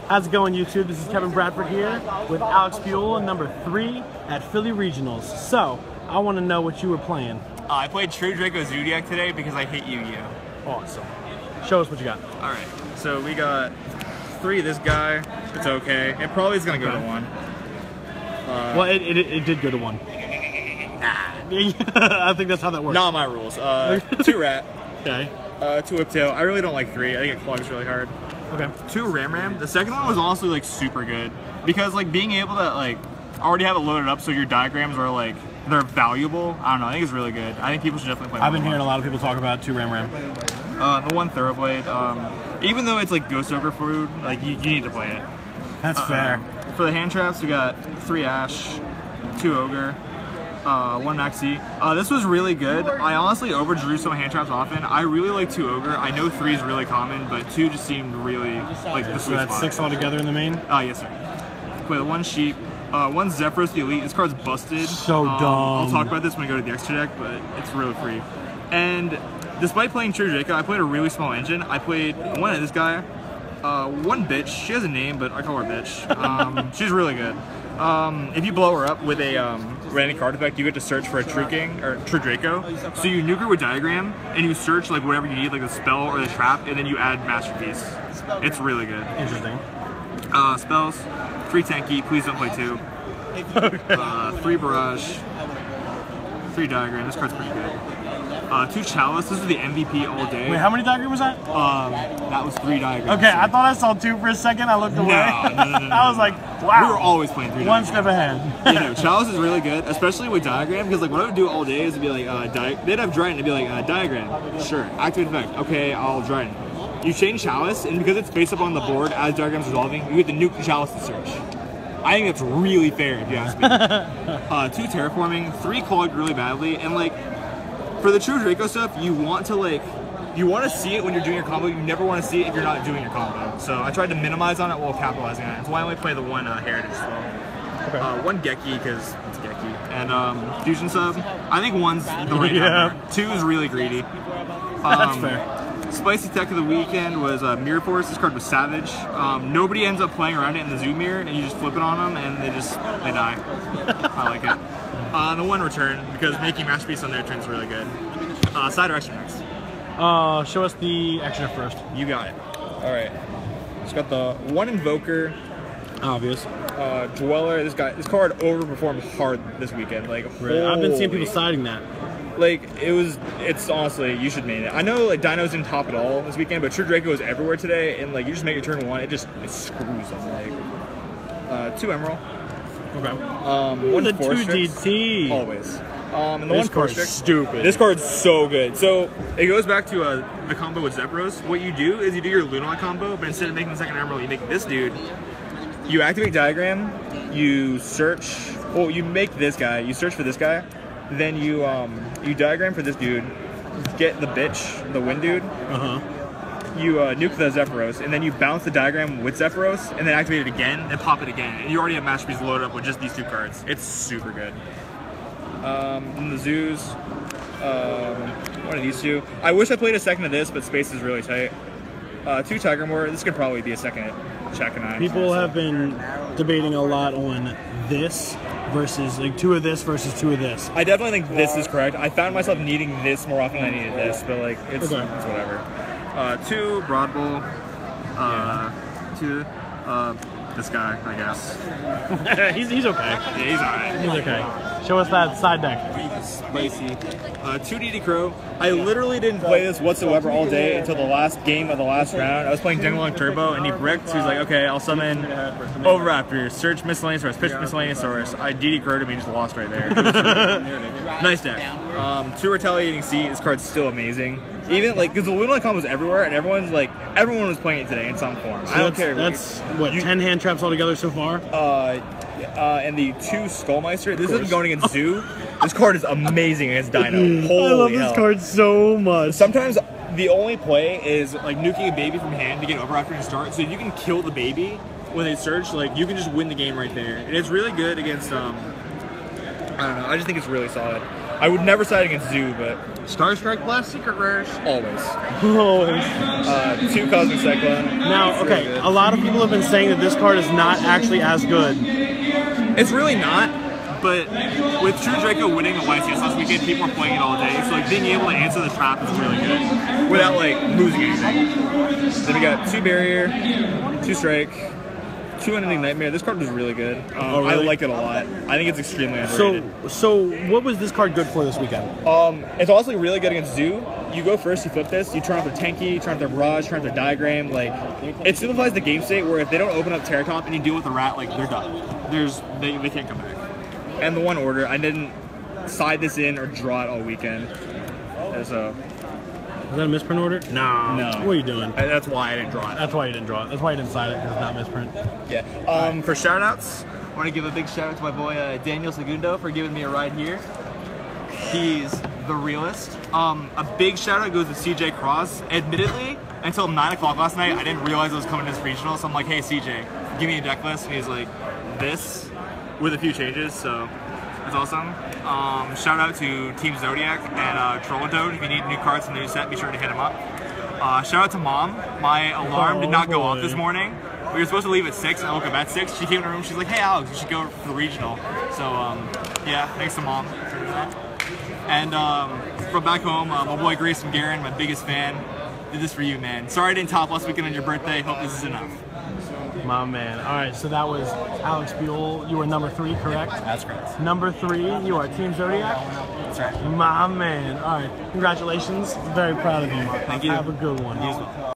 How's it going, YouTube? This is Kevin Bradford here with Alex Buell, number 3 at Philly Regionals. So, I want to know what you were playing. I played True Draco Zodiac today because I hate Yu-Gi-Oh! Awesome. Show us what you got. Alright, so we got 3 of this guy. It's okay. It probably is going to go to 1. Well, it did go to 1. I think that's how that works. Not my rules. 2 Rat. Okay. 2 Whiptail. I really don't like 3. I think it clogs really hard. Okay. 2 Ram. The second one was honestly like super good because like being able to like already have it loaded up so your diagrams are like they're valuable. I don't know. I think it's really good. I think people should definitely play. I've been hearing a lot of people talk about 2 Ram. The 1 Thoroughblade. Even though it's like Ghost Ogre food, like you need to play it. That's fair. For the hand traps, we got 3 Ash, 2 Ogre, 1 Maxi. This was really good. I honestly overdrew some hand traps often. I really like 2 Ogre. I know 3 is really common, but 2 just seemed really like the sweet spot. So that's 6 altogether in the main? Yes, sir. Play the 1 Sheep, 1 Zephyros the Elite. This card's busted. So dumb. I'll talk about this when I go to the extra deck, but it's really free. And despite playing True Draco, I played a really small engine. I played 1 of this guy, 1 bitch. She has a name, but I call her bitch. She's really good. If you blow her up with a random card effect, you get to search for a True King or True Draco. So you nuke her with Diagram, and you search like whatever you need, like the spell or the trap, and then you add Masterpiece. It's really good. Interesting. Spells, 3 Tanky. Please don't play 2. Okay. 3 Barrage, 3 Diagram. This card's pretty good. 2 Chalice. This is the MVP all day. Wait, how many diagrams was that? That was 3 diagrams. Okay, I thought I saw 2 for a second. I looked away. No. I was like, wow. We were always playing 3 One diagrams. step ahead. Yeah, no, Chalice is really good, especially with Diagram, because like what I would do all day is to be like, they'd have Dryden, to be like, Diagram. Sure. Activate effect. Okay, I'll Dryden. You change Chalice, and because it's face up on the board as Diagram's resolving, you get the nuke Chalice to search. I think that's really fair, if you ask me. 2 Terraforming, 3 Clogged really badly, and like, for the True Draco stuff, you want to see it when you're doing your combo. You never want to see it if you're not doing your combo. So I tried to minimize on it while capitalizing on it. That's why I only play the 1 Heritage as well. Okay. 1 Geki because it's Geki, and Fusion Sub. I think 1's the right number. 2 is really greedy. That's fair. Spicy tech of the weekend was Mirror Force. This card was savage. Nobody ends up playing around it in the Zoo Mirror, and you just flip it on them, and they die. I like it. The 1 Return, because making Masterpiece on their turn is really good. Side or extra next? Show us the extra first. You got it. Alright. Just got the 1 Invoker. Obvious. Dweller. This card overperformed hard this weekend. Like, really? I've been seeing people citing that. Like, it's honestly, you should main it. I know, like, Dino's didn't top it all this weekend, but True Draco was everywhere today, and, like, you just make your turn 1, it screws them. Like, 2 Emerald. Okay. 1 the Force 2 DT. Always. And the this 1 card's Force stupid. This card's so good. So, it goes back to the combo with Zephyros. What you do is you do your Lunala combo, but instead of making the 2nd Emerald, you make this dude. You activate Diagram, you search, well, you make this guy, you search for this guy, then you Diagram for this dude, get the bitch, the wind dude, you nuke the Zephyros, and then you bounce the Diagram with Zephyros, and then activate it again, and pop it again, and you already have Masterpiece loaded up with just these 2 cards. It's super good. In the zoos, one of these 2. I wish I played a 2nd of this, but space is really tight. 2 Tiger Moor. This could probably be a 2nd check and I. People have been debating a lot on this versus like 2 of this versus 2 of this. I definitely think this is correct. I found myself needing this more often than I needed this, but like it's whatever. 2 Broad Bowl. 2 this guy, I guess. he's okay. Yeah, he's alright. He's okay. Show us that side deck. Spicy. 2 DD Crow. I literally didn't play this whatsoever all day until the last game of the last round. I was playing Dengalong Turbo, and he bricked. So he's like, okay, I'll summon Overraptor, search Miscellaneous Source, pitch Miscellaneous Source. I DD Crow'd him and just lost right there. Nice deck. 2 Retaliating Sea. This card's still amazing. Even like, because the Lunala combo was everywhere, and everyone was playing it today in some form. So I don't care. That's what 10 hand traps altogether so far. And the 2 Skullmeister. This isn't going against Zoo. This card is amazing against Dino. Holy I love hell. this card so much. Sometimes the only play is like nuking a baby from hand to get over after you start. So if you can kill the baby when they search, like you can just win the game right there. And it's really good against I don't know. I just think it's really solid. I would never side against Zoo, but Star Strike Blast, Secret Rares. always. Always. 2 Cosmic Cyclone. Now, It's really okay, good. a lot of people have been saying that this card is not actually as good. It's really not, but with True Draco winning the YCS last weekend, people are playing it all day, so like being able to answer the trap is really good without like losing anything. Then we got 2 Barrier, 2 Strike, 2 Unending Nightmare. This card was really good. Really? I liked it a lot. I think it's extremely underrated. So what was this card good for this weekend? It's also really good against Zoo. You go first, you flip this, you turn off their Tenki, you turn off their Barrage, turn off their Diagram. Like, it simplifies the game state where if they don't open up Terra Top and you deal with the Rat, like, they're done. They can't come back. And the one order, I didn't side this in or draw it all weekend. So, Is that a misprint order? No. No. What are you doing? that's why I didn't draw it. That's why you didn't draw it. That's why you didn't sign it, because it's not misprint. Yeah. For shout-outs, I want to give a big shout-out to my boy Daniel Segundo for giving me a ride here. He's the realest. A big shout-out goes to CJ Cross. Admittedly, until 9 o'clock last night, I didn't realize I was coming to this regional, so I'm like, hey, CJ, give me a deck list. And he's like, this, with a few changes, so that's awesome. Shout out to Team Zodiac and Trollodode. If you need new cards from the new set, be sure to hit him up. Shout out to Mom. My alarm did not go off this morning. We were supposed to leave at 6, and I woke up at 6. She came in the room, she's like, hey Alex, you should go for the regional. So yeah, thanks to Mom for doing that. And from back home, my boy Grayson Guerin, my biggest fan, did this for you, man. Sorry I didn't top last weekend on your birthday. Hope this is enough. My man. All right, so that was Alex Buell. You were number 3, correct? That's correct. Number 3, you are Team Zodiac? That's right. My man. All right, congratulations. Very proud of you. Thank you. Have a good one. You as well.